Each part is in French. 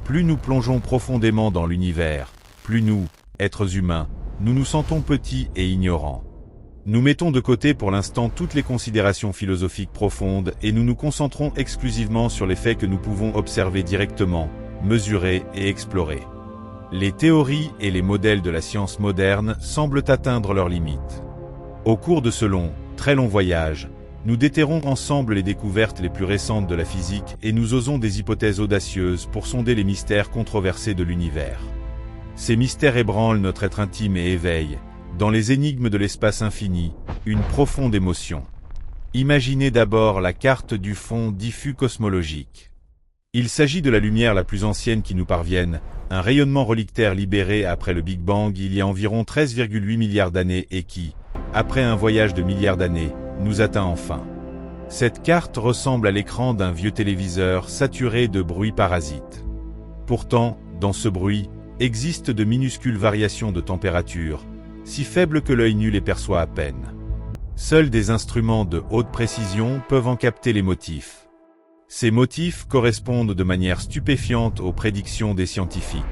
Plus nous plongeons profondément dans l'univers, plus nous, êtres humains, nous nous sentons petits et ignorants. Nous mettons de côté pour l'instant toutes les considérations philosophiques profondes et nous nous concentrons exclusivement sur les faits que nous pouvons observer directement, mesurer et explorer. Les théories et les modèles de la science moderne semblent atteindre leurs limites. Au cours de ce long, très long voyage, nous déterrons ensemble les découvertes les plus récentes de la physique et nous osons des hypothèses audacieuses pour sonder les mystères controversés de l'univers. Ces mystères ébranlent notre être intime et éveillent, dans les énigmes de l'espace infini, une profonde émotion. Imaginez d'abord la carte du fond diffus cosmologique. Il s'agit de la lumière la plus ancienne qui nous parvienne, un rayonnement relictaire libéré après le Big Bang il y a environ 13,8 milliards d'années et qui, après un voyage de milliards d'années, nous atteint enfin. Cette carte ressemble à l'écran d'un vieux téléviseur saturé de bruit parasite. Pourtant, dans ce bruit, existent de minuscules variations de température, si faibles que l'œil nu les perçoit à peine. Seuls des instruments de haute précision peuvent en capter les motifs. Ces motifs correspondent de manière stupéfiante aux prédictions des scientifiques.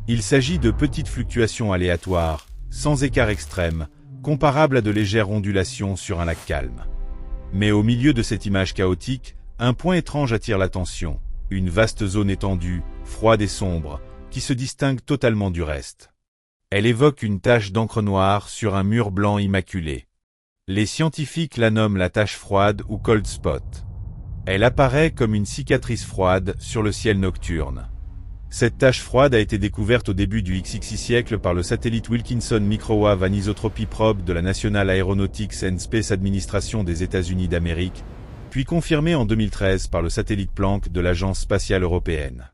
Il s'agit de petites fluctuations aléatoires, sans écart extrême, comparables à de légères ondulations sur un lac calme. Mais au milieu de cette image chaotique, un point étrange attire l'attention, une vaste zone étendue, froide et sombre, qui se distingue totalement du reste. Elle évoque une tache d'encre noire sur un mur blanc immaculé. Les scientifiques la nomment la tache froide ou cold spot. Elle apparaît comme une cicatrice froide sur le ciel nocturne. Cette tache froide a été découverte au début du XXI siècle par le satellite Wilkinson Microwave Anisotropy Probe de la National Aeronautics and Space Administration des États-Unis d'Amérique, puis confirmée en 2013 par le satellite Planck de l'Agence spatiale européenne.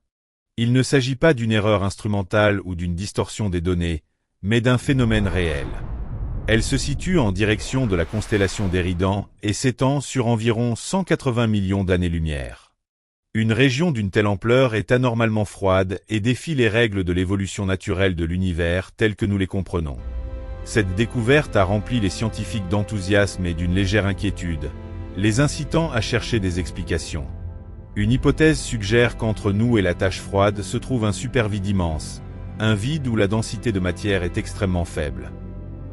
Il ne s'agit pas d'une erreur instrumentale ou d'une distorsion des données, mais d'un phénomène réel. Elle se situe en direction de la constellation d'Éridan et s'étend sur environ 180 millions d'années-lumière. Une région d'une telle ampleur est anormalement froide et défie les règles de l'évolution naturelle de l'univers telles que nous les comprenons. Cette découverte a rempli les scientifiques d'enthousiasme et d'une légère inquiétude, les incitant à chercher des explications. Une hypothèse suggère qu'entre nous et la tache froide se trouve un supervide immense, un vide où la densité de matière est extrêmement faible.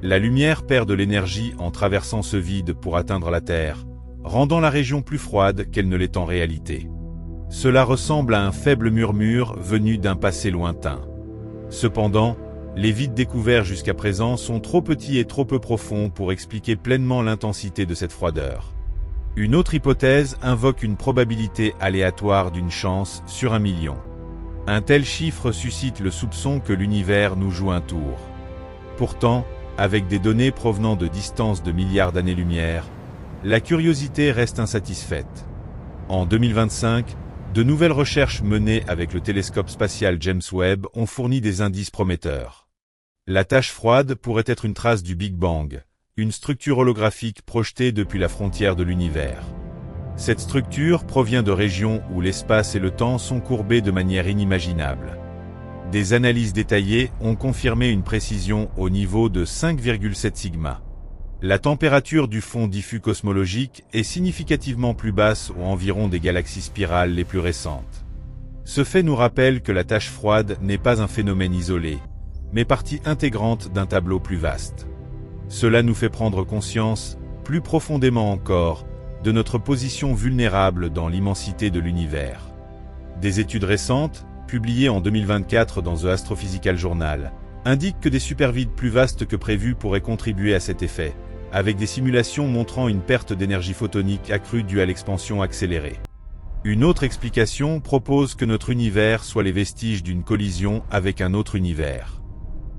La lumière perd de l'énergie en traversant ce vide pour atteindre la Terre, rendant la région plus froide qu'elle ne l'est en réalité. Cela ressemble à un faible murmure venu d'un passé lointain. Cependant, les vides découverts jusqu'à présent sont trop petits et trop peu profonds pour expliquer pleinement l'intensité de cette froideur. Une autre hypothèse invoque une probabilité aléatoire d'une chance sur 1 million. Un tel chiffre suscite le soupçon que l'univers nous joue un tour. Pourtant, avec des données provenant de distances de milliards d'années-lumière, la curiosité reste insatisfaite. En 2025, de nouvelles recherches menées avec le télescope spatial James Webb ont fourni des indices prometteurs. La tache froide pourrait être une trace du Big Bang, une structure holographique projetée depuis la frontière de l'univers. Cette structure provient de régions où l'espace et le temps sont courbés de manière inimaginable. Des analyses détaillées ont confirmé une précision au niveau de 5,7 sigma. La température du fond diffus cosmologique est significativement plus basse aux environs des galaxies spirales les plus récentes. Ce fait nous rappelle que la tache froide n'est pas un phénomène isolé, mais partie intégrante d'un tableau plus vaste. Cela nous fait prendre conscience, plus profondément encore, de notre position vulnérable dans l'immensité de l'univers. Des études récentes, publiées en 2024 dans The Astrophysical Journal, indiquent que des supervides plus vastes que prévu pourraient contribuer à cet effet, avec des simulations montrant une perte d'énergie photonique accrue due à l'expansion accélérée. Une autre explication propose que notre univers soit les vestiges d'une collision avec un autre univers.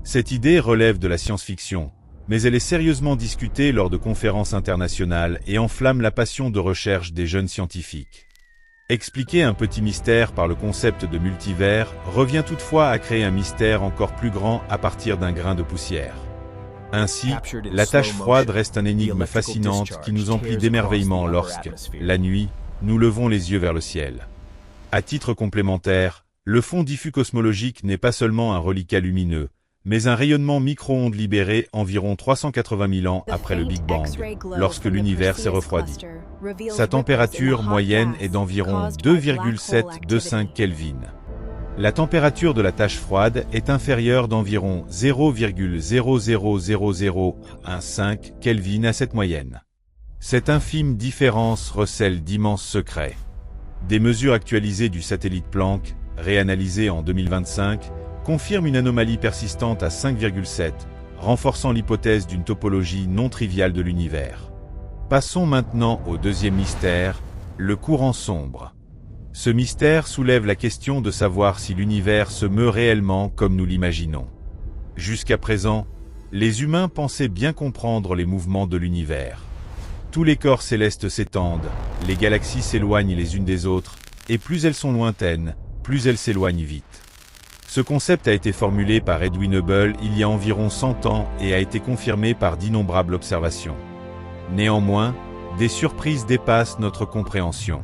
Cette idée relève de la science-fiction, mais elle est sérieusement discutée lors de conférences internationales et enflamme la passion de recherche des jeunes scientifiques. Expliquer un petit mystère par le concept de multivers revient toutefois à créer un mystère encore plus grand à partir d'un grain de poussière. Ainsi, la tache froide reste une énigme fascinante qui nous emplit d'émerveillement lorsque, la nuit, nous levons les yeux vers le ciel. À titre complémentaire, le fond diffus cosmologique n'est pas seulement un reliquat lumineux, mais un rayonnement micro-ondes libéré environ 380 000 ans après le Big Bang, lorsque l'univers s'est refroidi. Sa température moyenne est d'environ 2,725 Kelvin. La température de la tache froide est inférieure d'environ 0,000015 Kelvin à cette moyenne. Cette infime différence recèle d'immenses secrets. Des mesures actualisées du satellite Planck, réanalysées en 2025, confirment une anomalie persistante à 5,7, renforçant l'hypothèse d'une topologie non triviale de l'univers. Passons maintenant au deuxième mystère, le courant sombre. Ce mystère soulève la question de savoir si l'univers se meut réellement comme nous l'imaginons. Jusqu'à présent, les humains pensaient bien comprendre les mouvements de l'univers. Tous les corps célestes s'étendent, les galaxies s'éloignent les unes des autres, et plus elles sont lointaines, plus elles s'éloignent vite. Ce concept a été formulé par Edwin Hubble il y a environ 100 ans et a été confirmé par d'innombrables observations. Néanmoins, des surprises dépassent notre compréhension.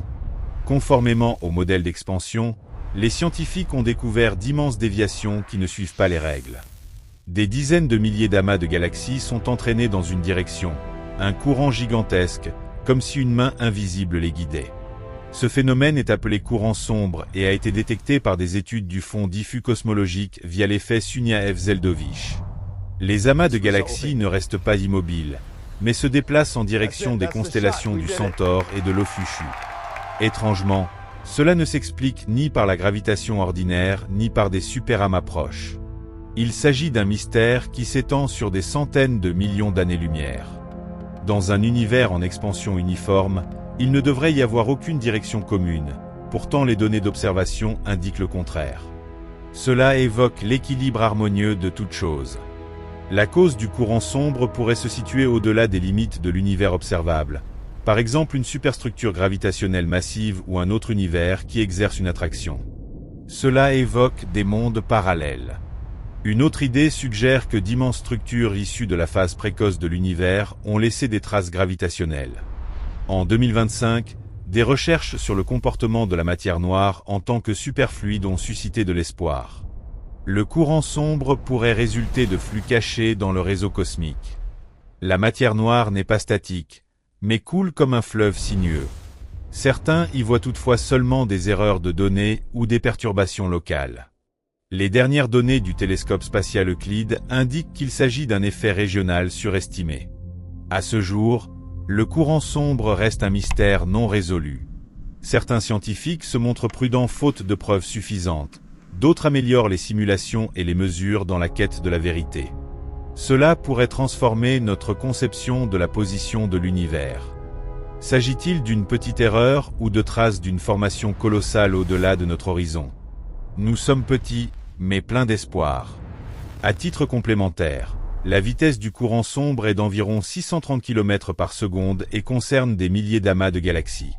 Conformément au modèle d'expansion, les scientifiques ont découvert d'immenses déviations qui ne suivent pas les règles. Des dizaines de milliers d'amas de galaxies sont entraînés dans une direction, un courant gigantesque, comme si une main invisible les guidait. Ce phénomène est appelé courant sombre et a été détecté par des études du fond diffus cosmologique via l'effet Sunyaev-Zeldovich. Les amas de galaxies ne restent pas immobiles, mais se déplacent en direction des constellations du Centaure et de l'Ophiuchi. Étrangement, cela ne s'explique ni par la gravitation ordinaire ni par des superamas proches. Il s'agit d'un mystère qui s'étend sur des centaines de millions d'années-lumière. Dans un univers en expansion uniforme, il ne devrait y avoir aucune direction commune, pourtant les données d'observation indiquent le contraire. Cela évoque l'équilibre harmonieux de toute chose. La cause du courant sombre pourrait se situer au-delà des limites de l'univers observable. Par exemple une superstructure gravitationnelle massive ou un autre univers qui exerce une attraction. Cela évoque des mondes parallèles. Une autre idée suggère que d'immenses structures issues de la phase précoce de l'univers ont laissé des traces gravitationnelles. En 2025, des recherches sur le comportement de la matière noire en tant que superfluide ont suscité de l'espoir. Le courant sombre pourrait résulter de flux cachés dans le réseau cosmique. La matière noire n'est pas statique, mais coule comme un fleuve sinueux. Certains y voient toutefois seulement des erreurs de données ou des perturbations locales. Les dernières données du télescope spatial Euclide indiquent qu'il s'agit d'un effet régional surestimé. À ce jour, le courant sombre reste un mystère non résolu. Certains scientifiques se montrent prudents faute de preuves suffisantes, d'autres améliorent les simulations et les mesures dans la quête de la vérité. Cela pourrait transformer notre conception de la position de l'univers. S'agit-il d'une petite erreur ou de traces d'une formation colossale au-delà de notre horizon? Nous sommes petits, mais pleins d'espoir. À titre complémentaire, la vitesse du courant sombre est d'environ 630 km par seconde et concerne des milliers d'amas de galaxies.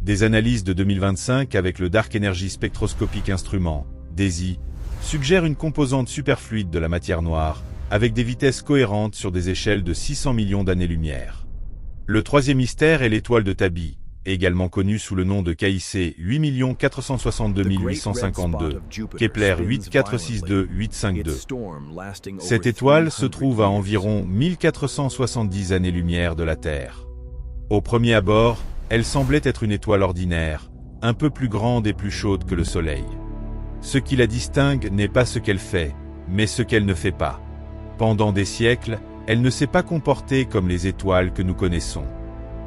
Des analyses de 2025 avec le Dark Energy Spectroscopic Instrument, DESI, suggèrent une composante superfluide de la matière noire, avec des vitesses cohérentes sur des échelles de 600 millions d'années-lumière. Le troisième mystère est l'étoile de Tabi, également connue sous le nom de KIC 8 462 852, Kepler 8462 852. Cette étoile se trouve à environ 1470 années-lumière de la Terre. Au premier abord, elle semblait être une étoile ordinaire, un peu plus grande et plus chaude que le Soleil. Ce qui la distingue n'est pas ce qu'elle fait, mais ce qu'elle ne fait pas. Pendant des siècles, elle ne s'est pas comportée comme les étoiles que nous connaissons.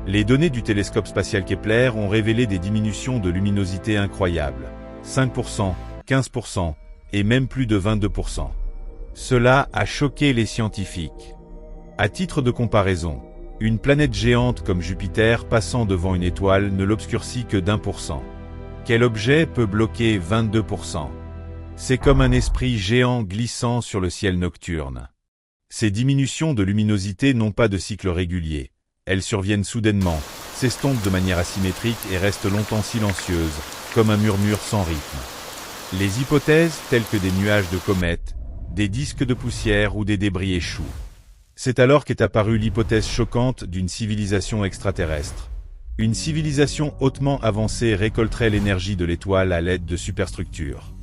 Les données du télescope spatial Kepler ont révélé des diminutions de luminosité incroyables, 5%, 15% et même plus de 22%. Cela a choqué les scientifiques. À titre de comparaison, une planète géante comme Jupiter passant devant une étoile ne l'obscurcit que d'1%. Quel objet peut bloquer 22%? C'est comme un esprit géant glissant sur le ciel nocturne. Ces diminutions de luminosité n'ont pas de cycle régulier. Elles surviennent soudainement, s'estompent de manière asymétrique et restent longtemps silencieuses, comme un murmure sans rythme. Les hypothèses telles que des nuages de comètes, des disques de poussière ou des débris échouent. C'est alors qu'est apparue l'hypothèse choquante d'une civilisation extraterrestre. Une civilisation hautement avancée récolterait l'énergie de l'étoile à l'aide de superstructures.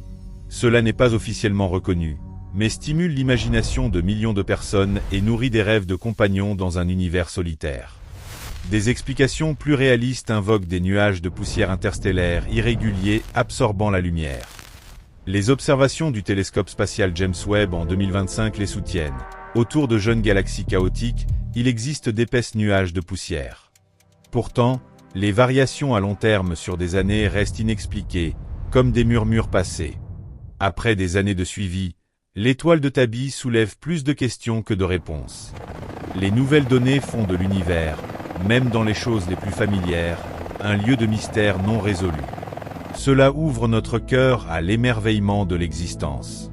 Cela n'est pas officiellement reconnu, mais stimule l'imagination de millions de personnes et nourrit des rêves de compagnons dans un univers solitaire. Des explications plus réalistes invoquent des nuages de poussière interstellaire irréguliers absorbant la lumière. Les observations du télescope spatial James Webb en 2025 les soutiennent. Autour de jeunes galaxies chaotiques, il existe d'épaisses nuages de poussière. Pourtant, les variations à long terme sur des années restent inexpliquées, comme des murmures passés. Après des années de suivi, l'étoile de Tabi soulève plus de questions que de réponses. Les nouvelles données font de l'univers, même dans les choses les plus familières, un lieu de mystère non résolu. Cela ouvre notre cœur à l'émerveillement de l'existence.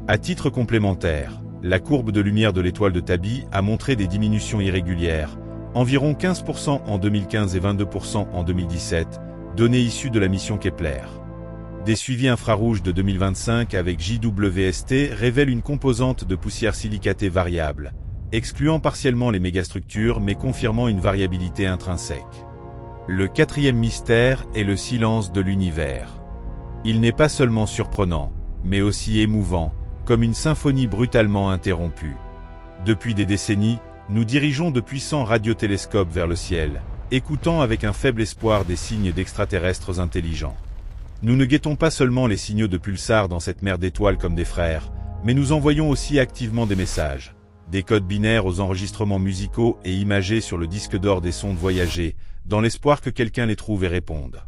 À titre complémentaire, la courbe de lumière de l'étoile de Tabi a montré des diminutions irrégulières, environ 15% en 2015 et 22% en 2017, données issues de la mission Kepler. Des suivis infrarouges de 2025 avec JWST révèlent une composante de poussière silicatée variable, excluant partiellement les mégastructures mais confirmant une variabilité intrinsèque. Le quatrième mystère est le silence de l'univers. Il n'est pas seulement surprenant, mais aussi émouvant, comme une symphonie brutalement interrompue. Depuis des décennies, nous dirigeons de puissants radiotélescopes vers le ciel, écoutant avec un faible espoir des signes d'extraterrestres intelligents. Nous ne guettons pas seulement les signaux de pulsars dans cette mer d'étoiles comme des frères, mais nous envoyons aussi activement des messages, des codes binaires aux enregistrements musicaux et imagés sur le disque d'or des sondes voyagées, dans l'espoir que quelqu'un les trouve et réponde.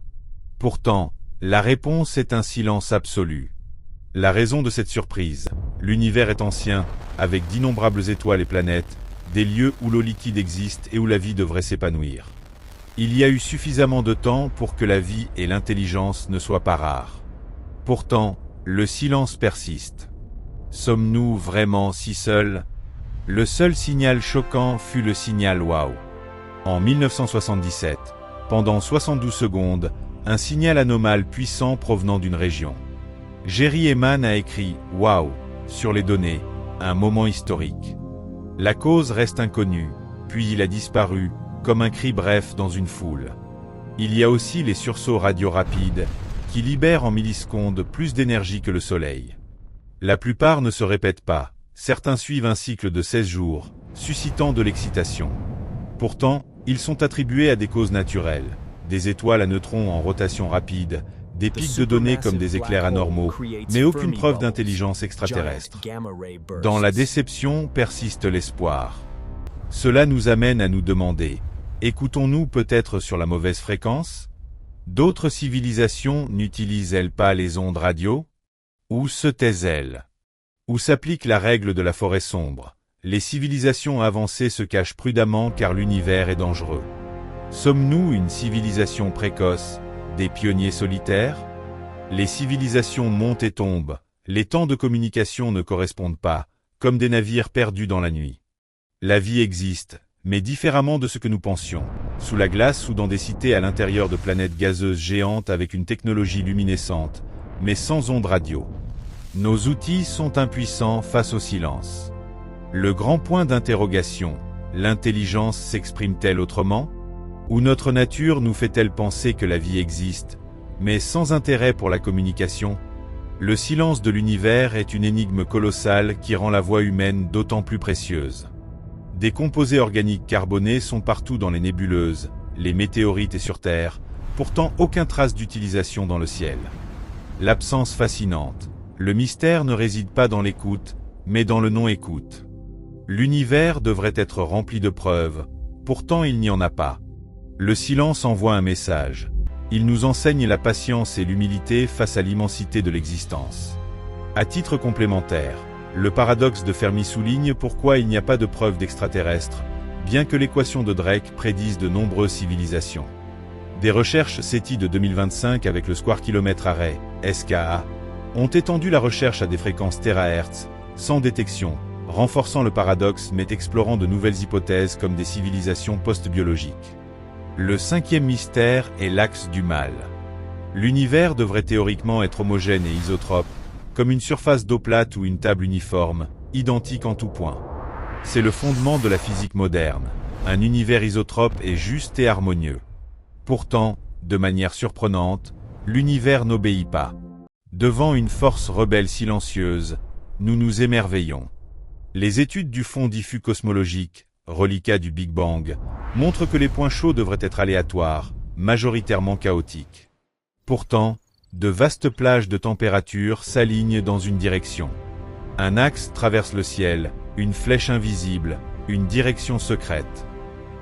Pourtant, la réponse est un silence absolu. La raison de cette surprise, l'univers est ancien, avec d'innombrables étoiles et planètes, des lieux où l'eau liquide existe et où la vie devrait s'épanouir. Il y a eu suffisamment de temps pour que la vie et l'intelligence ne soient pas rares. Pourtant, le silence persiste. Sommes-nous vraiment si seuls? Le seul signal choquant fut le signal Wow. En 1977, pendant 72 secondes, un signal anomale puissant provenant d'une région. Jerry Ehman a écrit « Wow » sur les données, un moment historique. La cause reste inconnue, puis il a disparu, comme un cri bref dans une foule. Il y a aussi les sursauts radio rapides, qui libèrent en millisecondes plus d'énergie que le Soleil. La plupart ne se répètent pas, certains suivent un cycle de 16 jours, suscitant de l'excitation. Pourtant, ils sont attribués à des causes naturelles, des étoiles à neutrons en rotation rapide, des pics de données comme des éclairs anormaux, mais aucune preuve d'intelligence extraterrestre. Dans la déception persiste l'espoir. Cela nous amène à nous demander, écoutons-nous peut-être sur la mauvaise fréquence? D'autres civilisations n'utilisent-elles pas les ondes radio? Ou se taisent-elles? Où s'applique la règle de la forêt sombre? Les civilisations avancées se cachent prudemment car l'univers est dangereux. Sommes-nous une civilisation précoce, des pionniers solitaires? Les civilisations montent et tombent, les temps de communication ne correspondent pas, comme des navires perdus dans la nuit. La vie existe, mais différemment de ce que nous pensions, sous la glace ou dans des cités à l'intérieur de planètes gazeuses géantes avec une technologie luminescente, mais sans ondes radio. Nos outils sont impuissants face au silence. Le grand point d'interrogation, l'intelligence s'exprime-t-elle autrement? Ou notre nature nous fait-elle penser que la vie existe, mais sans intérêt pour la communication? Le silence de l'univers est une énigme colossale qui rend la voix humaine d'autant plus précieuse. Des composés organiques carbonés sont partout dans les nébuleuses, les météorites et sur Terre, pourtant aucune trace d'utilisation dans le ciel. L'absence fascinante. Le mystère ne réside pas dans l'écoute, mais dans le non-écoute. L'univers devrait être rempli de preuves, pourtant il n'y en a pas. Le silence envoie un message. Il nous enseigne la patience et l'humilité face à l'immensité de l'existence. À titre complémentaire, le paradoxe de Fermi souligne pourquoi il n'y a pas de preuves d'extraterrestres, bien que l'équation de Drake prédise de nombreuses civilisations. Des recherches SETI de 2025 avec le Square Kilometre Array, SKA, ont étendu la recherche à des fréquences THz, sans détection, renforçant le paradoxe mais explorant de nouvelles hypothèses comme des civilisations post-biologiques. Le cinquième mystère est l'axe du mal. L'univers devrait théoriquement être homogène et isotrope, comme une surface d'eau plate ou une table uniforme, identique en tout point. C'est le fondement de la physique moderne. Un univers isotrope est juste et harmonieux. Pourtant, de manière surprenante, l'univers n'obéit pas. Devant une force rebelle silencieuse, nous nous émerveillons. Les études du fond diffus cosmologique, reliquat du Big Bang, montrent que les points chauds devraient être aléatoires, majoritairement chaotiques. Pourtant, De vastes plages de température s'alignent dans une direction. Un axe traverse le ciel, une flèche invisible, une direction secrète.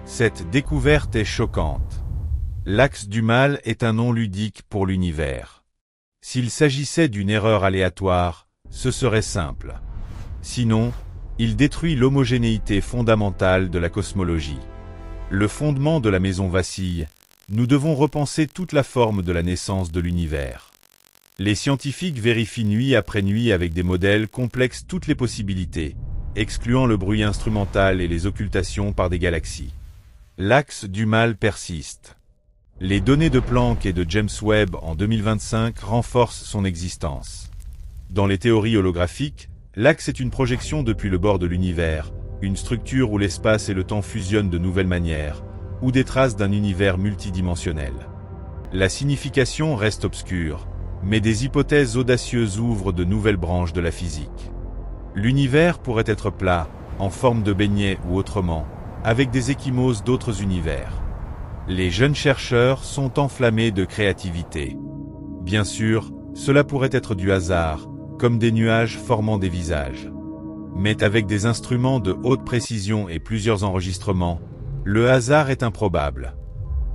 Cette découverte est choquante. L'axe du mal est un nom ludique pour l'univers. S'il s'agissait d'une erreur aléatoire, ce serait simple. Sinon, il détruit l'homogénéité fondamentale de la cosmologie. Le fondement de la maison vacille. Nous devons repenser toute la forme de la naissance de l'univers. Les scientifiques vérifient nuit après nuit avec des modèles complexes toutes les possibilités, excluant le bruit instrumental et les occultations par des galaxies. L'axe du mal persiste. Les données de Planck et de James Webb en 2025 renforcent son existence. Dans les théories holographiques, l'axe est une projection depuis le bord de l'univers, une structure où l'espace et le temps fusionnent de nouvelles manières, ou des traces d'un univers multidimensionnel. La signification reste obscure, mais des hypothèses audacieuses ouvrent de nouvelles branches de la physique. L'univers pourrait être plat, en forme de beignet ou autrement, avec des ecchymoses d'autres univers. Les jeunes chercheurs sont enflammés de créativité. Bien sûr, cela pourrait être du hasard, comme des nuages formant des visages. Mais avec des instruments de haute précision et plusieurs enregistrements, le hasard est improbable.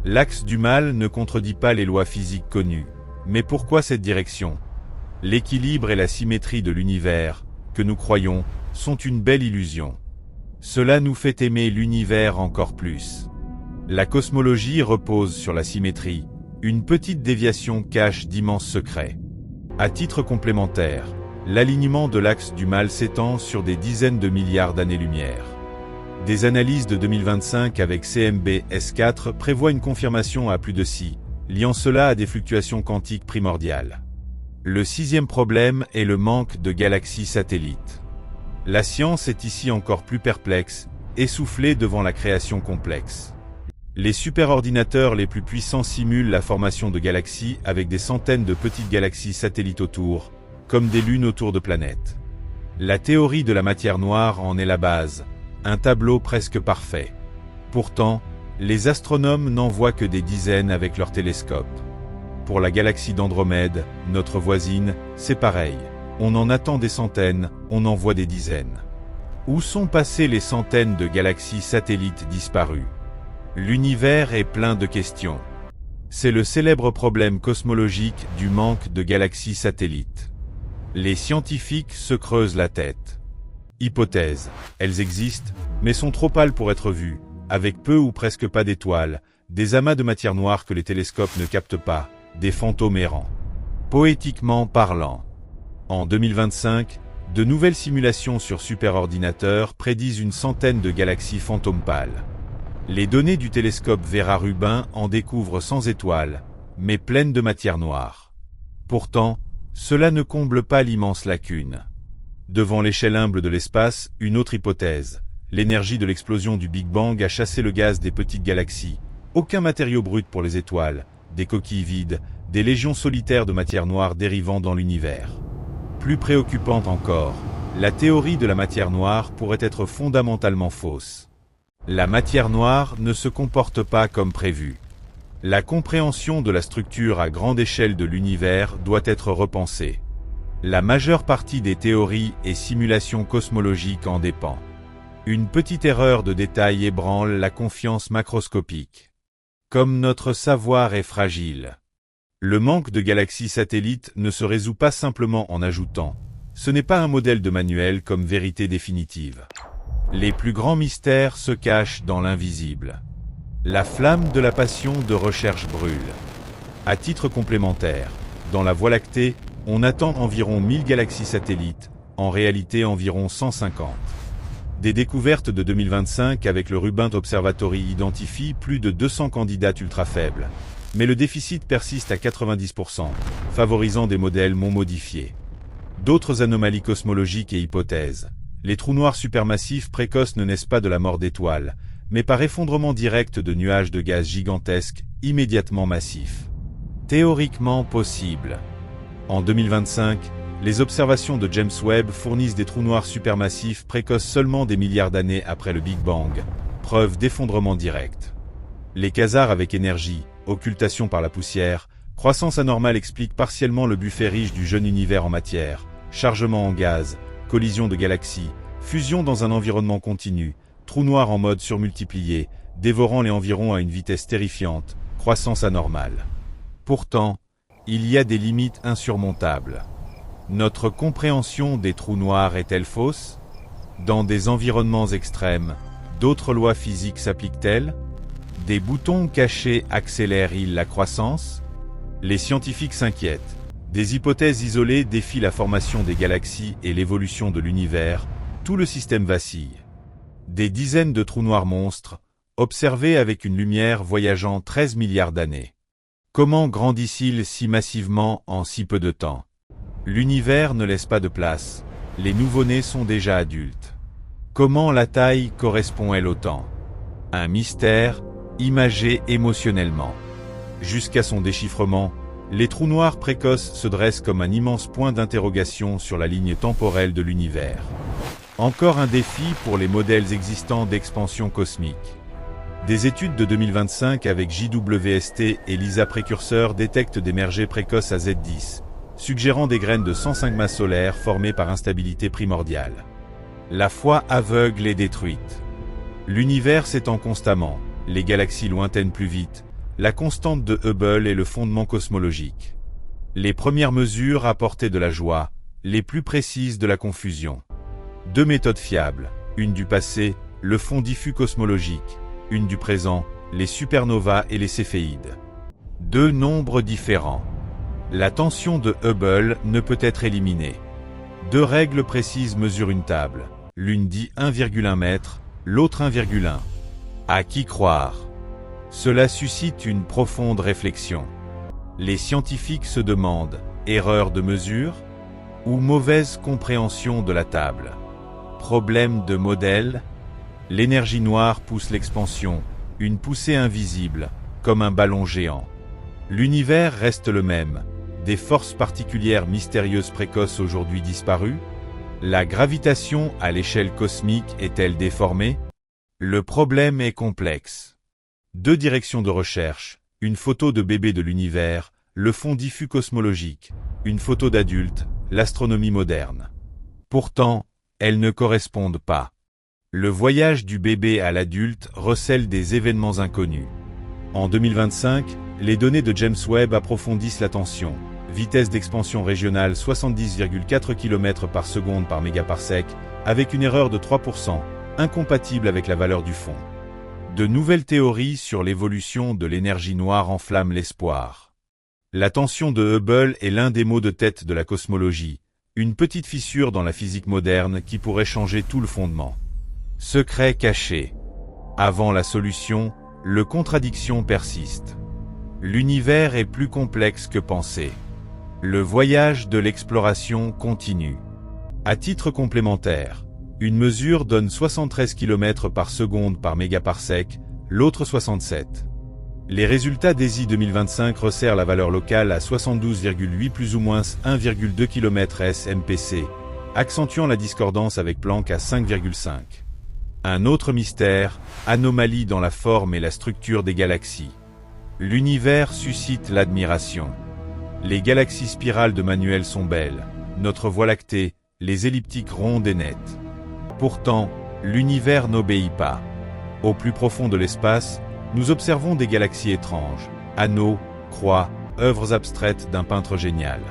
L'axe du mal ne contredit pas les lois physiques connues. Mais pourquoi cette direction? L'équilibre et la symétrie de l'univers, que nous croyons, sont une belle illusion. Cela nous fait aimer l'univers encore plus. La cosmologie repose sur la symétrie. Une petite déviation cache d'immenses secrets. À titre complémentaire, l'alignement de l'axe du mal s'étend sur des dizaines de milliards d'années-lumière. Des analyses de 2025 avec CMB-S4 prévoient une confirmation à plus de 6, liant cela à des fluctuations quantiques primordiales. Le sixième problème est le manque de galaxies satellites. La science est ici encore plus perplexe, essoufflée devant la création complexe. Les superordinateurs les plus puissants simulent la formation de galaxies avec des centaines de petites galaxies satellites autour, comme des lunes autour de planètes. La théorie de la matière noire en est la base, un tableau presque parfait. Pourtant, les astronomes n'en voient que des dizaines avec leurs télescopes. Pour la galaxie d'Andromède, notre voisine, c'est pareil. On en attend des centaines, on en voit des dizaines. Où sont passées les centaines de galaxies satellites disparues? L'univers est plein de questions. C'est le célèbre problème cosmologique du manque de galaxies satellites. Les scientifiques se creusent la tête. Hypothèses. Elles existent, mais sont trop pâles pour être vues, avec peu ou presque pas d'étoiles, des amas de matière noire que les télescopes ne captent pas, des fantômes errants. Poétiquement parlant. En 2025, de nouvelles simulations sur superordinateurs prédisent une centaine de galaxies fantômes pâles. Les données du télescope Vera-Rubin en découvrent sans étoiles, mais pleines de matière noire. Pourtant, cela ne comble pas l'immense lacune. Devant l'échelle humble de l'espace, une autre hypothèse. L'énergie de l'explosion du Big Bang a chassé le gaz des petites galaxies. Aucun matériau brut pour les étoiles, des coquilles vides, des légions solitaires de matière noire dérivant dans l'univers. Plus préoccupante encore, la théorie de la matière noire pourrait être fondamentalement fausse. La matière noire ne se comporte pas comme prévu. La compréhension de la structure à grande échelle de l'univers doit être repensée. La majeure partie des théories et simulations cosmologiques en dépend. Une petite erreur de détail ébranle la confiance macroscopique. Comme notre savoir est fragile. Le manque de galaxies satellites ne se résout pas simplement en ajoutant. Ce n'est pas un modèle de manuel comme vérité définitive. Les plus grands mystères se cachent dans l'invisible. La flamme de la passion de recherche brûle. À titre complémentaire, dans la Voie lactée, on attend environ 1000 galaxies satellites, en réalité environ 150. Des découvertes de 2025 avec le Rubin Observatory identifient plus de 200 candidates ultra faibles. Mais le déficit persiste à 90%, favorisant des modèles non modifiés. D'autres anomalies cosmologiques et hypothèses. Les trous noirs supermassifs précoces ne naissent pas de la mort d'étoiles, mais par effondrement direct de nuages de gaz gigantesques, immédiatement massifs. Théoriquement possible. En 2025, les observations de James Webb fournissent des trous noirs supermassifs précoces seulement des milliards d'années après le Big Bang, preuve d'effondrement direct. Les quasars avec énergie, occultation par la poussière, Croissance anormale explique partiellement le buffet riche du jeune univers en matière, chargement en gaz, collision de galaxies, fusion dans un environnement continu, trou noir en mode surmultiplié, dévorant les environs à une vitesse terrifiante, croissance anormale. Pourtant, il y a des limites insurmontables. Notre compréhension des trous noirs est-elle fausse? Dans des environnements extrêmes, d'autres lois physiques s'appliquent-elles? Des boutons cachés accélèrent-ils la croissance? Les scientifiques s'inquiètent. Des hypothèses isolées défient la formation des galaxies et l'évolution de l'univers, tout le système vacille. Des dizaines de trous noirs monstres, observés avec une lumière voyageant 13 milliards d'années. Comment grandissent-ils si massivement en si peu de temps? L'univers ne laisse pas de place, les nouveau-nés sont déjà adultes. Comment la taille correspond-elle au temps? Un mystère, imagé émotionnellement. Jusqu'à son déchiffrement, les trous noirs précoces se dressent comme un immense point d'interrogation sur la ligne temporelle de l'univers. Encore un défi pour les modèles existants d'expansion cosmique. Des études de 2025 avec JWST et LISA précurseur détectent des mergées précoces à Z10, suggérant des graines de 105 masses solaires formées par instabilité primordiale. La foi aveugle est détruite. L'univers s'étend constamment, les galaxies lointaines plus vite, la constante de Hubble est le fondement cosmologique. Les premières mesures apportaient de la joie, les plus précises de la confusion. Deux méthodes fiables, une du passé, le fond diffus cosmologique, une du présent, les supernovas et les céphéides. Deux nombres différents. La tension de Hubble ne peut être éliminée. Deux règles précises mesurent une table, l'une dit 1,1 mètre, l'autre 1,1. À qui croire? Cela suscite une profonde réflexion. Les scientifiques se demandent, erreur de mesure? Ou mauvaise compréhension de la table? Problème de modèle? L'énergie noire pousse l'expansion, une poussée invisible, comme un ballon géant. L'univers reste le même, des forces particulières mystérieuses précoces aujourd'hui disparues? La gravitation à l'échelle cosmique est-elle déformée? Le problème est complexe. Deux directions de recherche, une photo de bébé de l'univers, le fond diffus cosmologique, une photo d'adulte, l'astronomie moderne. Pourtant, elles ne correspondent pas. Le voyage du bébé à l'adulte recèle des événements inconnus. En 2025, les données de James Webb approfondissent la tension. Vitesse d'expansion régionale 70,4 km par seconde par mégaparsec, avec une erreur de 3%, incompatible avec la valeur du fond. De nouvelles théories sur l'évolution de l'énergie noire enflamment l'espoir. La tension de Hubble est l'un des maux de tête de la cosmologie, une petite fissure dans la physique moderne qui pourrait changer tout le fondement. Secret caché. Avant la solution, le contradiction persiste. L'univers est plus complexe que pensé. Le voyage de l'exploration continue. À titre complémentaire, une mesure donne 73 km par seconde par mégaparsec, l'autre 67. Les résultats d'ESI 2025 resserrent la valeur locale à 72,8 plus ou moins 1,2 km/s MPC, accentuant la discordance avec Planck à 5,5. Un autre mystère, anomalie dans la forme et la structure des galaxies. L'univers suscite l'admiration. Les galaxies spirales de Manuel sont belles, notre Voie lactée, les elliptiques rondes et nettes. Pourtant, l'univers n'obéit pas. Au plus profond de l'espace, nous observons des galaxies étranges, anneaux, croix, œuvres abstraites d'un peintre génial.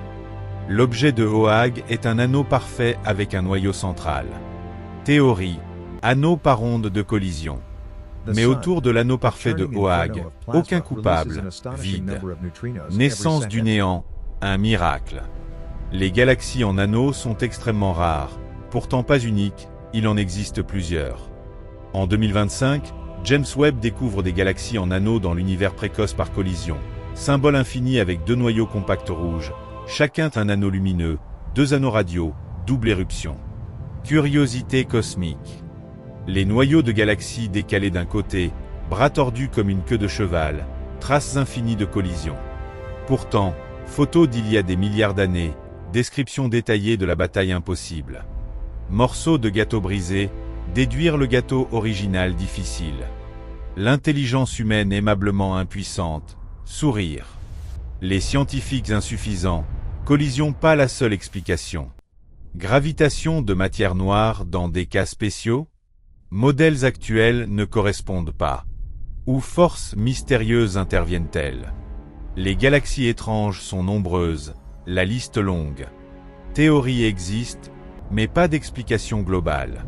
L'objet de Oag est un anneau parfait avec un noyau central. Théorie, anneau par onde de collision. Mais autour de l'anneau parfait de Oag, aucun coupable, vide. Naissance du néant, un miracle. Les galaxies en anneaux sont extrêmement rares, pourtant pas uniques, il en existe plusieurs. En 2025, James Webb découvre des galaxies en anneaux dans l'univers précoce par collision, symbole infini avec deux noyaux compacts rouges, chacun un anneau lumineux, deux anneaux radiaux, double éruption. Curiosité cosmique. Les noyaux de galaxies décalés d'un côté, bras tordus comme une queue de cheval, traces infinies de collision. Pourtant, photos d'il y a des milliards d'années, description détaillée de la bataille impossible. Morceau de gâteau brisé, déduire le gâteau original difficile. L'intelligence humaine aimablement impuissante, sourire. Les scientifiques insuffisants, collision pas la seule explication. Gravitation de matière noire dans des cas spéciaux? Modèles actuels ne correspondent pas. Où forces mystérieuses interviennent-elles? Les galaxies étranges sont nombreuses, la liste longue. Théories existent, mais pas d'explication globale.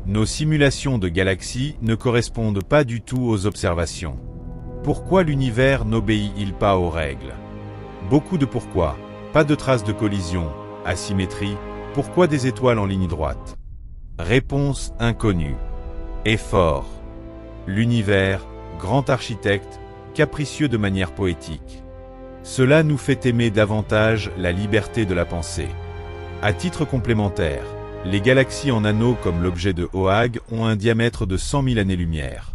Nos simulations de galaxies ne correspondent pas du tout aux observations. Pourquoi l'univers n'obéit-il pas aux règles? Beaucoup de pourquoi. Pas de traces de collision, asymétrie. Pourquoi des étoiles en ligne droite? Réponse inconnue. Effort. L'univers, grand architecte, capricieux de manière poétique. Cela nous fait aimer davantage la liberté de la pensée. À titre complémentaire, les galaxies en anneaux comme l'objet de Oag ont un diamètre de 100 000 années-lumière.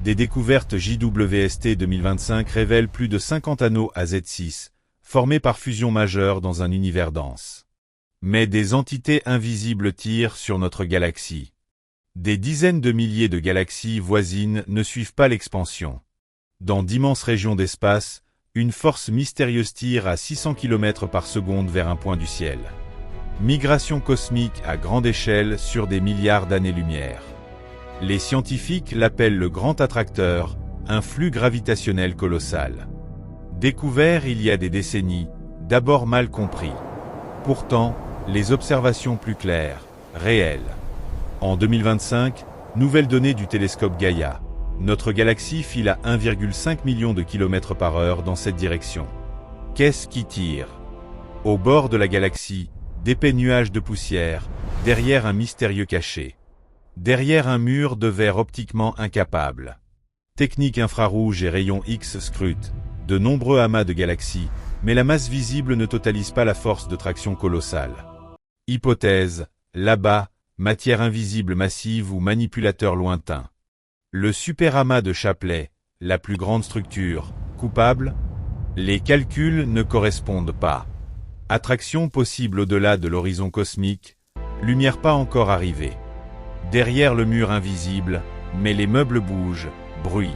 Des découvertes JWST 2025 révèlent plus de 50 anneaux AZ6, formés par fusion majeure dans un univers dense. Mais des entités invisibles tirent sur notre galaxie. Des dizaines de milliers de galaxies voisines ne suivent pas l'expansion. Dans d'immenses régions d'espace, une force mystérieuse tire à 600 km par seconde vers un point du ciel. Migration cosmique à grande échelle sur des milliards d'années-lumière. Les scientifiques l'appellent le grand attracteur, un flux gravitationnel colossal. Découvert il y a des décennies, d'abord mal compris. Pourtant, les observations plus claires, réelles. En 2025, nouvelles données du télescope Gaïa. Notre galaxie file à 1,5 million de km par heure dans cette direction. Qu'est-ce qui tire? Au bord de la galaxie, d'épais nuages de poussière, derrière un mystérieux cachet. Derrière un mur de verre optiquement incapable. Technique infrarouge et rayons X scrutent de nombreux amas de galaxies, mais la masse visible ne totalise pas la force de traction colossale. Hypothèse, là-bas, matière invisible massive ou manipulateur lointain. Le superamas de Shapley, la plus grande structure, coupable? Les calculs ne correspondent pas. Attraction possible au-delà de l'horizon cosmique, lumière pas encore arrivée. Derrière le mur invisible, mais les meubles bougent, bruit.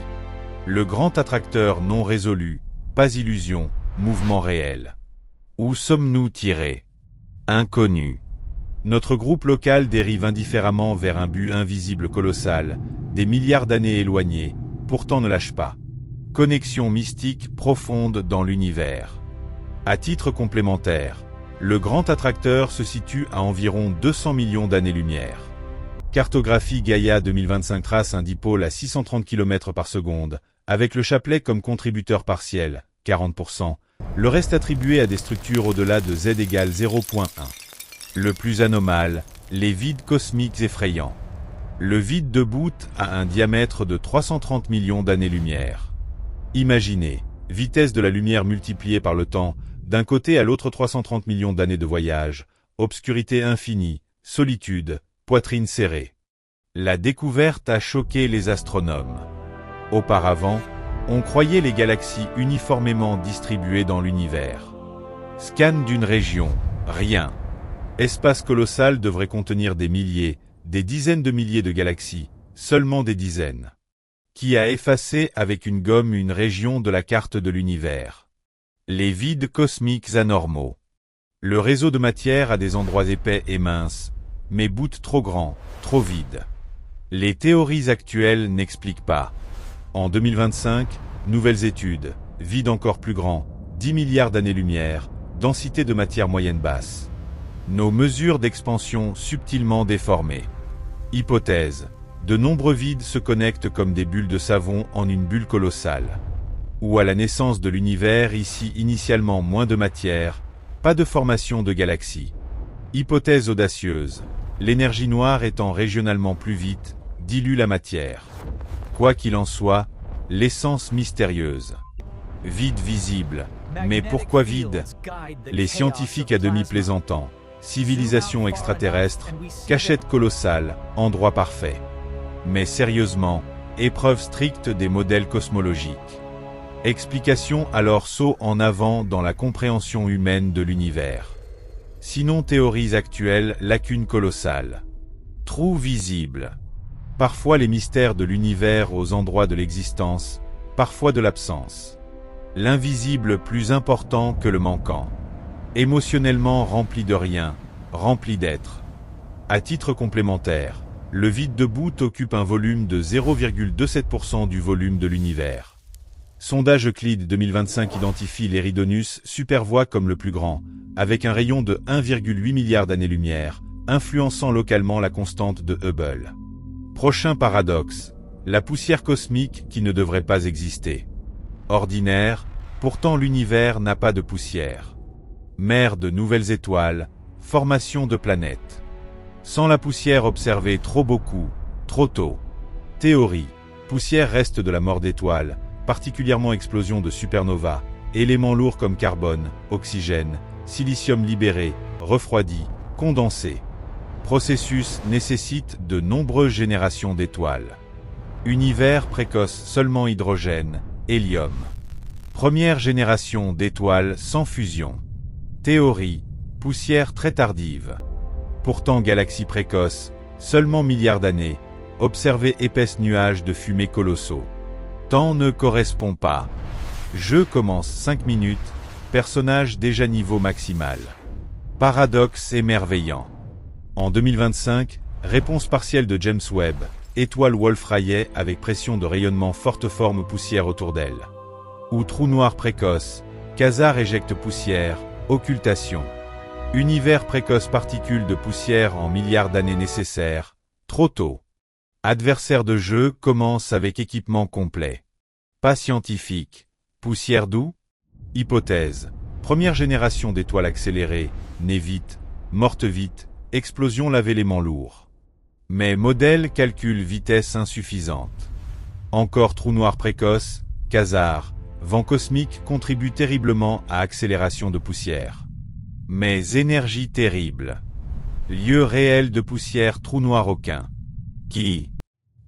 Le grand attracteur non résolu, pas illusion, mouvement réel. Où sommes-nous tirés? Inconnu. Notre groupe local dérive indifféremment vers un but invisible colossal, des milliards d'années éloigné, pourtant ne lâche pas. Connexion mystique profonde dans l'univers. À titre complémentaire, le grand attracteur se situe à environ 200 millions d'années-lumière. Cartographie Gaïa 2025 trace un dipôle à 630 km par seconde, avec le Shapley comme contributeur partiel, 40%, le reste attribué à des structures au-delà de z égale 0.1. Le plus anormal, les vides cosmiques effrayants. Le vide de Boot a un diamètre de 330 millions d'années-lumière. Imaginez, vitesse de la lumière multipliée par le temps, d'un côté à l'autre 330 millions d'années de voyage, obscurité infinie, solitude, poitrine serrée. La découverte a choqué les astronomes. Auparavant, on croyait les galaxies uniformément distribuées dans l'univers. Scan d'une région, rien. Espace colossal devrait contenir des milliers, des dizaines de milliers de galaxies, seulement des dizaines. Qui a effacé avec une gomme une région de la carte de l'univers? Les vides cosmiques anormaux. Le réseau de matière a des endroits épais et minces, mais bouts trop grands, trop vides. Les théories actuelles n'expliquent pas. En 2025, nouvelles études, vide encore plus grand, 10 milliards d'années-lumière, densité de matière moyenne basse. Nos mesures d'expansion subtilement déformées. Hypothèse. De nombreux vides se connectent comme des bulles de savon en une bulle colossale. Ou à la naissance de l'univers ici initialement moins de matière, pas de formation de galaxies. Hypothèse audacieuse. L'énergie noire étant régionalement plus vite, dilue la matière. Quoi qu'il en soit, l'essence mystérieuse. Vide visible. Mais pourquoi vide? Les scientifiques à demi plaisantants. Civilisation extraterrestre, cachette colossale, endroit parfait. Mais sérieusement, épreuve stricte des modèles cosmologiques. Explication alors saut en avant dans la compréhension humaine de l'univers. Sinon théories actuelles, lacunes colossales. Trous visibles. Parfois les mystères de l'univers aux endroits de l'existence, parfois de l'absence. L'invisible plus important que le manquant. Émotionnellement rempli de rien, rempli d'être. À titre complémentaire, le vide de Boot occupe un volume de 0,27% du volume de l'univers. Sondage Euclide 2025 identifie l'Eridonius Supervoie comme le plus grand, avec un rayon de 1,8 milliard d'années-lumière, influençant localement la constante de Hubble. Prochain paradoxe, la poussière cosmique qui ne devrait pas exister. Ordinaire, pourtant l'univers n'a pas de poussière. Mer de nouvelles étoiles, formation de planètes. Sans la poussière observée trop beaucoup, trop tôt. Théorie, poussière reste de la mort d'étoiles, particulièrement explosion de supernovas, éléments lourds comme carbone, oxygène, silicium libéré, refroidi, condensé. Processus nécessite de nombreuses générations d'étoiles. Univers précoce seulement hydrogène, hélium. Première génération d'étoiles sans fusion. Théorie, poussière très tardive. Pourtant galaxie précoce, seulement milliards d'années, observez épaisse nuages de fumée colossaux. Temps ne correspond pas. Jeu commence 5 minutes, personnage déjà niveau maximal. Paradoxe émerveillant. En 2025, réponse partielle de James Webb, étoile Wolf-Rayet avec pression de rayonnement forte forme poussière autour d'elle. Ou trou noir précoce, quasar éjecte poussière, occultation. Univers précoce particules de poussière en milliards d'années nécessaires, trop tôt. Adversaire de jeu commence avec équipement complet. Pas scientifique. Poussière d'où? Hypothèse. Première génération d'étoiles accélérées, nées vite, morte vite, explosion lave élément lourd. Mais modèle calcul vitesse insuffisante. Encore trou noir précoce, quasar, vent cosmique contribue terriblement à accélération de poussière. Mais énergie terrible. Lieu réel de poussière trou noir aucun. Qui?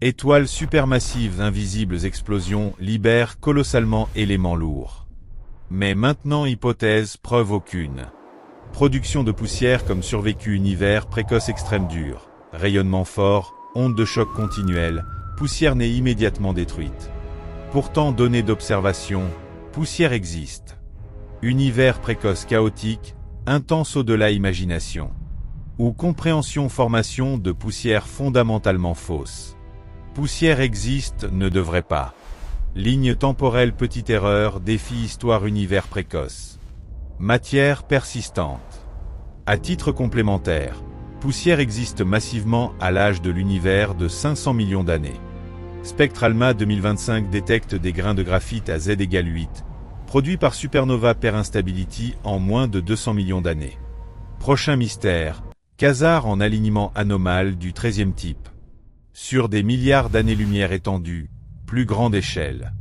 Étoiles supermassives invisibles explosions libèrent colossalement éléments lourds. Mais maintenant hypothèse preuve aucune. Production de poussière comme survécu univers précoce extrême dur. Rayonnement fort, onde de choc continuelle, poussière n'est immédiatement détruite. Pourtant données d'observation, poussière existe. Univers précoce chaotique, intense au-delà imagination. Ou compréhension formation de poussière fondamentalement fausse. Poussière existe, ne devrait pas. Ligne temporelle petite erreur, défi histoire univers précoce. Matière persistante. À titre complémentaire, poussière existe massivement à l'âge de l'univers de 500 millions d'années. Spectralma 2025 détecte des grains de graphite à Z égale 8, produits par supernova per instability en moins de 200 millions d'années. Prochain mystère, quasar en alignement anormal du 13e type. Sur des milliards d'années-lumière étendues, plus grande échelle.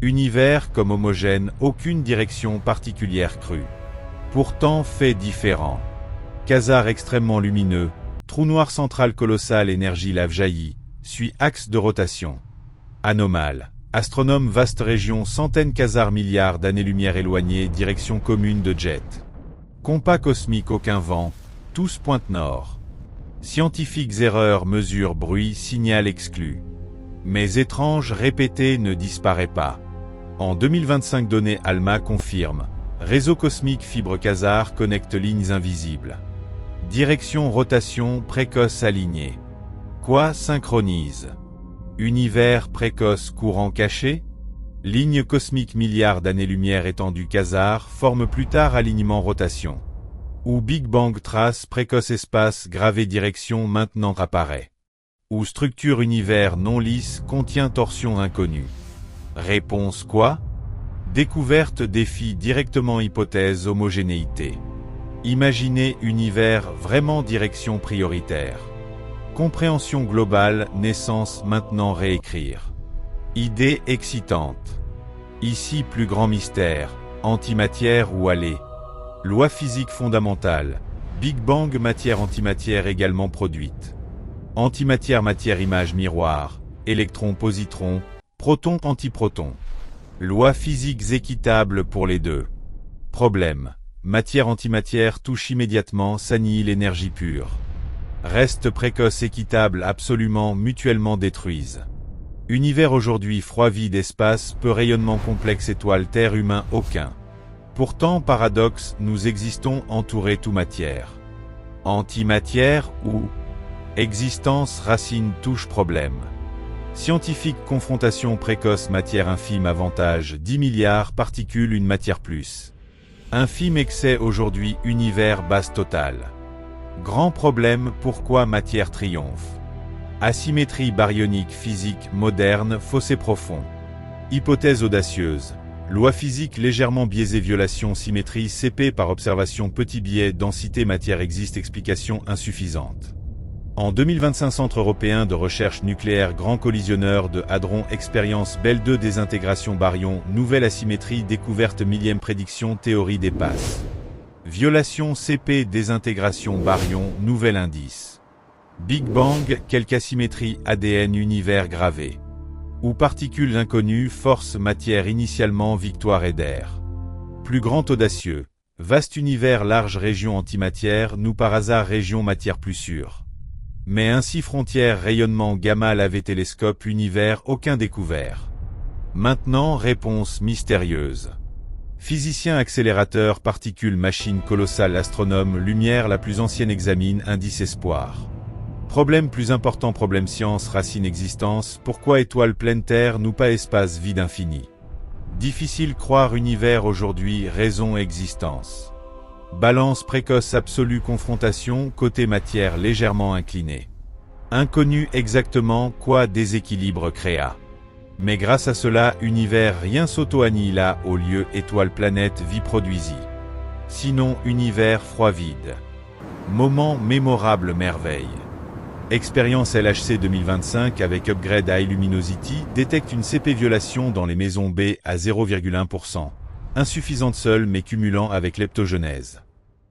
Univers comme homogène, aucune direction particulière crue. Pourtant fait différent. Quasar extrêmement lumineux, trou noir central colossal énergie lave jaillit, suit axe de rotation. Anomale. Astronome vaste région centaines quasars milliards d'années-lumière éloignées direction commune de jet. Compas cosmique aucun vent, tous pointe nord. Scientifiques erreurs mesure bruit signal exclu. Mais étrange répété ne disparaît pas. En 2025 données ALMA confirme. Réseau cosmique fibre quasar connecte lignes invisibles. Direction rotation précoce alignée. Quoi synchronise? Univers précoce courant caché? Ligne cosmique milliards d'années-lumière étendue quasar forme plus tard alignement rotation. Ou Big Bang trace précoce espace gravé direction maintenant apparaît. Ou structure univers non lisse contient torsion inconnue. Réponse quoi? Découverte défie directement hypothèse homogénéité. Imaginez univers vraiment direction prioritaire. Compréhension globale, naissance maintenant réécrire. Idée excitante. Ici plus grand mystère, antimatière ou allée. Loi physique fondamentale. Big Bang matière-antimatière également produite. Antimatière-matière image miroir. Électron-positron. Proton-antiproton. Loi physiques équitables pour les deux. Problème. Matière-antimatière touche immédiatement s'annihile l'énergie pure. Reste précoce équitable absolument mutuellement détruisent. Univers aujourd'hui froid vide espace, peu rayonnement complexe étoile terre humain aucun. Pourtant paradoxe, nous existons entourés tout matière. Antimatière ou existence racine touche problème. Scientifique confrontation précoce matière infime avantage 10 milliards particules une matière plus. Infime excès aujourd'hui univers basse totale. Grand problème pourquoi matière triomphe. Asymétrie baryonique physique moderne fossé profond. Hypothèse audacieuse. Loi physique légèrement biaisée violation symétrie CP par observation petit biais densité matière existe explication insuffisante. En 2025 Centre européen de recherche nucléaire Grand collisionneur de Hadron expérience BEL 2 désintégration baryon nouvelle asymétrie découverte millième prédiction théorie dépasse. Violation CP désintégration baryon nouvel indice. Big Bang quelque asymétrie ADN univers gravé. Ou particules inconnues force matière initialement victoire et d'air. Plus grand audacieux. Vaste univers large région antimatière nous par hasard région matière plus sûre. Mais ainsi frontière rayonnement gamma lavé télescope univers aucun découvert. Maintenant réponse mystérieuse. Physicien accélérateur particules machine colossale astronome lumière la plus ancienne examine indice espoir. Problème plus important problème science racine existence pourquoi étoile pleine terre nous pas espace vide infini. Difficile croire univers aujourd'hui raison existence. Balance précoce absolue confrontation côté matière légèrement inclinée. Inconnu exactement quoi déséquilibre créa. Mais grâce à cela univers rien s'auto-annihila au lieu étoile planète vie produisit. Sinon univers froid vide. Moment mémorable merveille. Expérience LHC 2025 avec upgrade High Luminosity détecte une CP violation dans les maisons B à 0,1%. Insuffisante seule mais cumulant avec leptogenèse.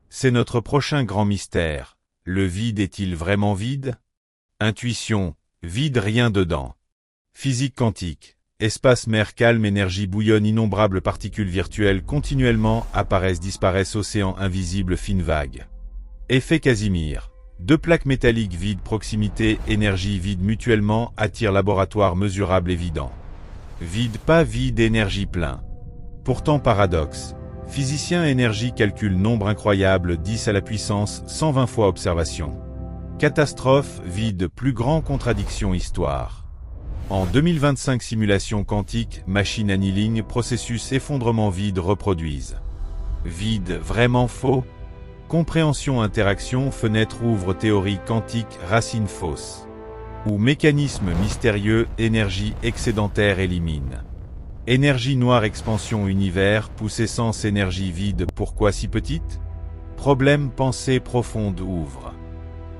C'est notre prochain grand mystère. Le vide est-il vraiment vide? Intuition, vide rien dedans. Physique quantique, espace mer calme énergie bouillonne innombrables particules virtuelles continuellement apparaissent disparaissent océan invisible fine vague. Effet Casimir. Deux plaques métalliques vides proximité énergie vide mutuellement attire laboratoire mesurable évident. Vide pas vide énergie plein. Pourtant paradoxe. Physicien énergie calcul nombre incroyable 10 à la puissance 120 fois observation. Catastrophe vide plus grand contradiction histoire. En 2025 simulation quantique machine annealing processus effondrement vide reproduisent. Vide vraiment faux? Compréhension interaction fenêtre ouvre théorie quantique racine fausse. Ou mécanisme mystérieux énergie excédentaire élimine. Énergie noire expansion univers pousse essence énergie vide pourquoi si petite? Problème pensée profonde ouvre.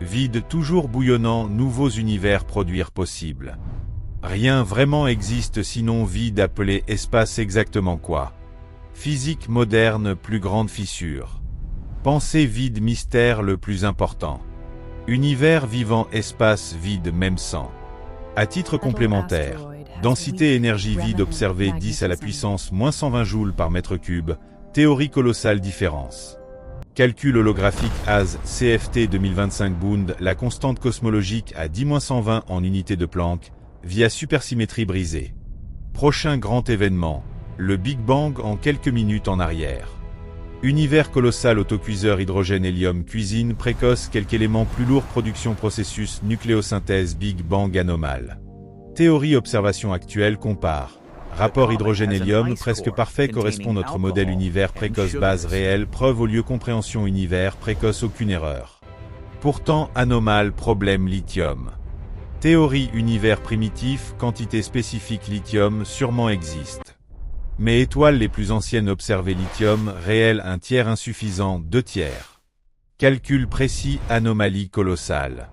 Vide toujours bouillonnant nouveaux univers produire possible. Rien vraiment existe sinon vide appelé espace exactement quoi? Physique moderne plus grande fissure. Pensée vide mystère le plus important. Univers vivant espace vide même sans. À titre complémentaire, densité énergie vide observée 10 à la puissance moins 120 joules par mètre cube, théorie colossale différence. Calcul holographique AS CFT 2025 Bund la constante cosmologique à 10-120 en unité de Planck, via supersymétrie brisée. Prochain grand événement, le Big Bang en quelques minutes en arrière. Univers colossal autocuiseur hydrogène hélium cuisine précoce quelques éléments plus lourds production processus nucléosynthèse Big Bang anomale. Théorie observation actuelle compare. Rapport hydrogène-hélium presque parfait correspond notre modèle univers précoce base réelle preuve au lieu compréhension univers précoce aucune erreur. Pourtant anomale problème lithium. Théorie univers primitif quantité spécifique lithium sûrement existe. Mais étoiles les plus anciennes observées lithium réel un tiers insuffisant 2 tiers. Calcul précis anomalie colossale.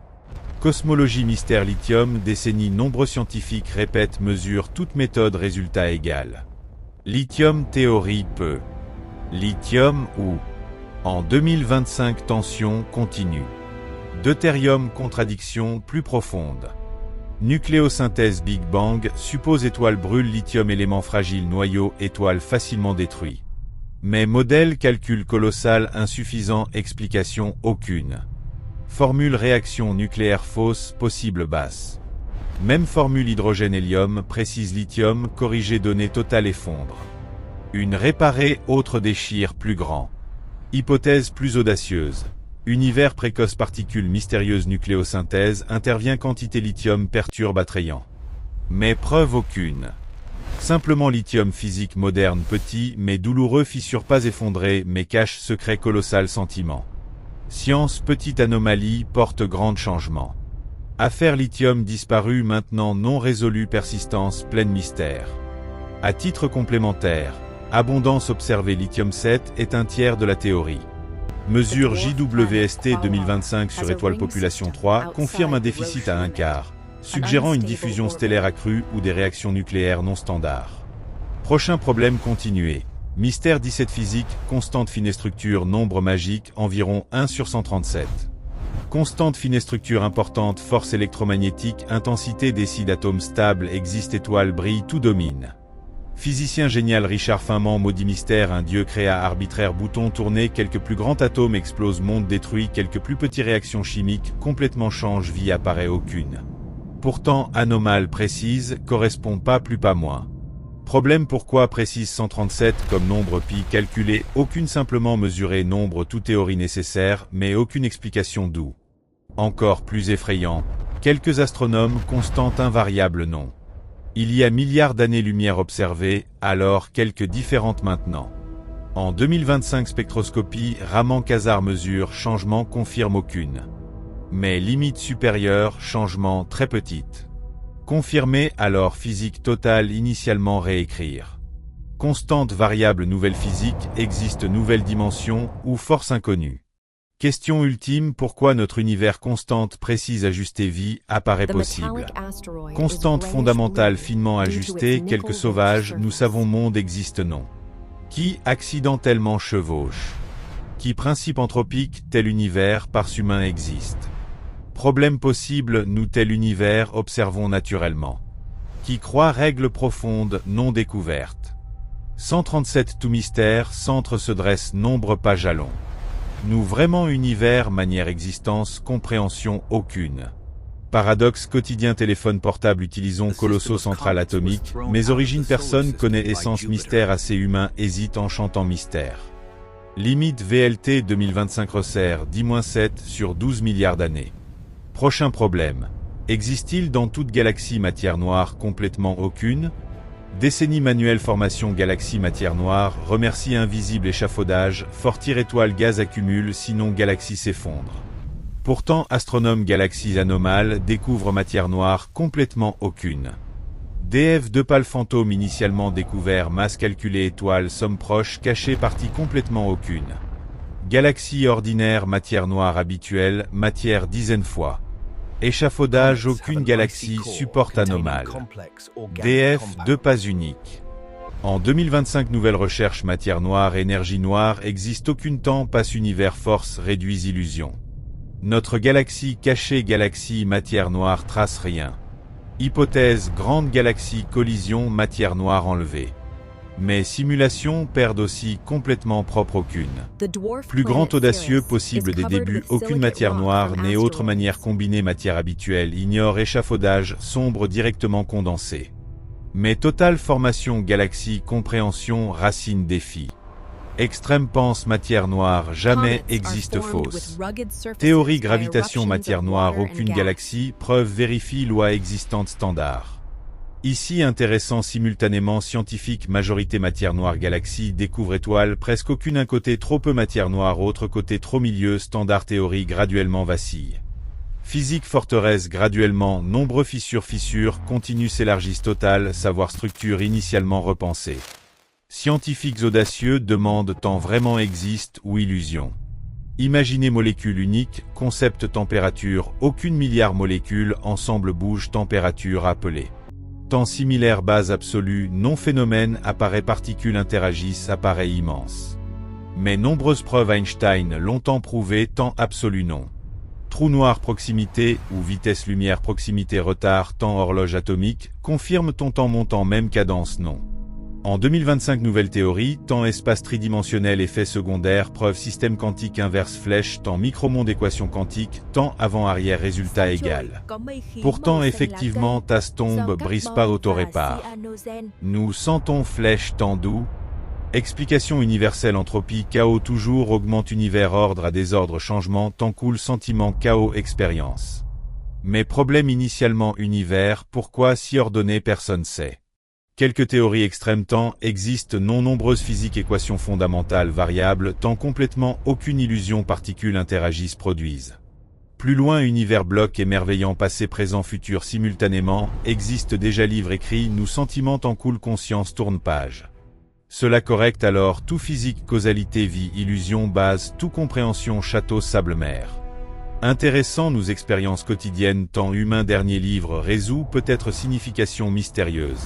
Cosmologie mystère lithium décennies nombreux scientifiques répètent mesure toute méthode résultat égal. Lithium théorie peu. Lithium ou. En 2025 tension continue. Deutérium contradiction plus profonde. Nucléosynthèse Big Bang suppose étoile brûle lithium élément fragile noyau étoile facilement détruit. Mais modèle calcul colossal insuffisant explication aucune. Formule réaction nucléaire fausse possible basse. Même formule hydrogène-hélium, précise lithium, corrigé données totale effondre. Une réparée, autre déchire, plus grand. Hypothèse plus audacieuse. Univers précoce particules mystérieuses nucléosynthèse, intervient quantité lithium perturbe attrayant. Mais preuve aucune. Simplement lithium physique moderne petit mais douloureux fissure pas effondré mais cache secret colossal sentiment. Science petite anomalie porte grand changement. Affaire lithium disparu maintenant non résolu persistance pleine mystère. À titre complémentaire, abondance observée lithium 7 est un tiers de la théorie. Mesure JWST 2025 sur étoile population 3 confirme un déficit à un quart, suggérant une diffusion stellaire accrue ou des réactions nucléaires non standards. Prochain problème continué. Mystère 17 physique, constante fine structure, nombre magique, environ 1 sur 137. Constante fine structure importante, force électromagnétique, intensité décide atomes stables, existe étoile brille, tout domine. Physicien génial Richard Feynman maudit mystère, un dieu créa arbitraire bouton tourné, quelques plus grands atomes explosent, monde détruit, quelques plus petits réactions chimiques, complètement change, vie apparaît aucune. Pourtant, anomale précise, correspond pas plus pas moins. Problème pourquoi précise 137 comme nombre pi calculé, aucune simplement mesurée nombre tout théorie nécessaire, mais aucune explication d'où. Encore plus effrayant, quelques astronomes constante invariable non. Il y a milliards d'années-lumière observées, alors quelques différentes maintenant. En 2025 spectroscopie, Raman-Kazar mesure, changement confirme aucune. Mais limite supérieure, changement très petite. Confirmé alors physique totale initialement réécrire. Constante variable nouvelle physique, existe nouvelle dimension ou force inconnue. Question ultime, pourquoi notre univers constante précise ajustée vie apparaît possible. Constante fondamentale finement ajustée, quelques sauvages, nous savons monde existe non. Qui accidentellement chevauche. Qui principe anthropique, tel univers parsumain existe. Problème possible, nous tel univers observons naturellement. Qui croit règle profonde, non découverte. 137 tout mystère, centre se dresse nombre pas jalon. Nous vraiment univers, manière existence, compréhension aucune. Paradoxe quotidien téléphone portable utilisons colossaux centrale atomique, mais origine personne connaît essence mystère assez humain hésite en chantant mystère. Limite VLT 2025 resserre 10-7 sur 12 milliards d'années. Prochain problème. Existe-t-il dans toute galaxie matière noire complètement aucune? Décennie manuelle formation galaxie matière noire, remercie invisible échafaudage, fortir étoile gaz accumule sinon galaxie s'effondre. Pourtant astronome galaxies anomales découvre matière noire complètement aucune. DF2 pâle fantôme initialement découvert masse calculée étoile somme proche cachée partie complètement aucune. Galaxie ordinaire matière noire habituelle, matière dizaine fois. Échafaudage aucune galaxie supporte anomale. DF 2 pas unique. En 2025 nouvelle recherche matière noire énergie noire existe aucune temps passe univers force réduit illusion. Notre galaxie cachée galaxie matière noire trace rien. Hypothèse grande galaxie collision matière noire enlevée. Mais simulations perdent aussi complètement propre aucune. Plus grand audacieux possible des débuts aucune matière noire n'est autre manière combinée matière habituelle ignore échafaudage sombre directement condensé. Mais totale formation galaxie compréhension racine défi. Extrême pense matière noire jamais existe fausse. Théorie gravitation matière noire aucune galaxie preuve vérifie loi existante standard. Ici intéressant simultanément scientifique majorité matière noire galaxie découvre étoile presque aucune un côté trop peu matière noire autre côté trop milieu standard théorie graduellement vacille. Physique forteresse graduellement nombreux fissures continue s'élargissent total savoir structure initialement repensée. Scientifiques audacieux demandent temps vraiment existe ou illusion. Imaginez molécule unique, concept température, aucune milliard molécules, ensemble bouge température appelée. Temps similaire base absolue, non phénomène apparaît particules interagissent appareil immense. Mais nombreuses preuves Einstein longtemps prouvées temps absolu non. Trou noir proximité ou vitesse lumière proximité retard temps horloge atomique, confirme ton temps montant même cadence non. En 2025, nouvelle théorie, temps-espace tridimensionnel, effet secondaire, preuve système quantique inverse, flèche, temps micromonde, équation quantique, temps avant-arrière, résultat égal. Pourtant, effectivement, tasse tombe, brise pas, auto-répare. Nous sentons flèche, temps doux. Explication universelle, entropie, chaos, toujours, augmente, univers, ordre à désordre, changement, temps coule, sentiment, chaos, expérience. Mais problème initialement, univers, pourquoi si ordonné, personne sait. Quelques théories extrêmes, temps existent, non nombreuses, physique, équations fondamentales, variables, temps complètement, aucune illusion, particules interagissent, produisent. Plus loin, univers, bloc, émerveillant, passé, présent, futur, simultanément, existe déjà, livre écrit, nous sentiments, temps coule, conscience, tourne page. Cela correct alors, tout physique, causalité, vie, illusion, base, tout compréhension, château, sable, mer. Intéressant, nous expériences quotidiennes, temps humain, dernier livre, résout, peut-être signification mystérieuse.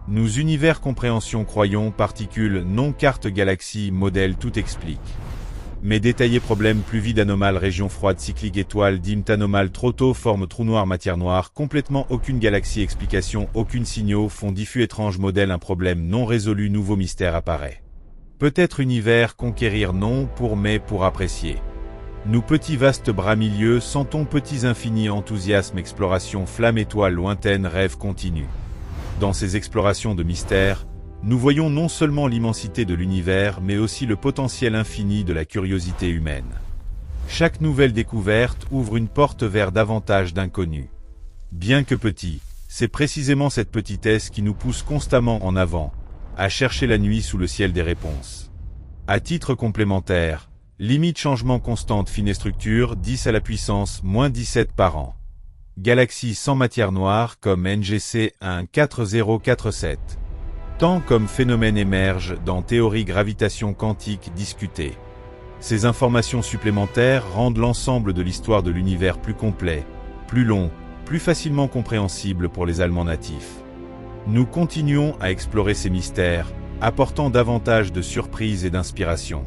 Nous univers, compréhension, croyons, particules, non, carte, galaxie, modèle, tout explique. Mais détaillé, problème, plus vide, anomale, région froide, cyclique, étoile, dîme, anomale, trop tôt, forme, trou noir, matière noire, complètement, aucune galaxie, explication, aucune signaux, fond diffus, étrange, modèle, un problème non résolu, nouveau mystère apparaît. Peut-être univers, conquérir, non, pour mais, pour apprécier. Nous petits vastes bras milieux, sentons petits infinis, enthousiasme, exploration, flamme, étoile, lointaine, rêve continu. Dans ces explorations de mystère, nous voyons non seulement l'immensité de l'univers, mais aussi le potentiel infini de la curiosité humaine. Chaque nouvelle découverte ouvre une porte vers davantage d'inconnus. Bien que petit, c'est précisément cette petitesse qui nous pousse constamment en avant, à chercher la nuit sous le ciel des réponses. À titre complémentaire, limite changement constante, fine structure, 10 à la puissance, moins 17 par an. Galaxie sans matière noire comme NGC 14047. Temps comme phénomène émerge dans théorie gravitation quantique discutée. Ces informations supplémentaires rendent l'ensemble de l'histoire de l'univers plus complet, plus long, plus facilement compréhensible pour les Allemands natifs. Nous continuons à explorer ces mystères, apportant davantage de surprises et d'inspiration.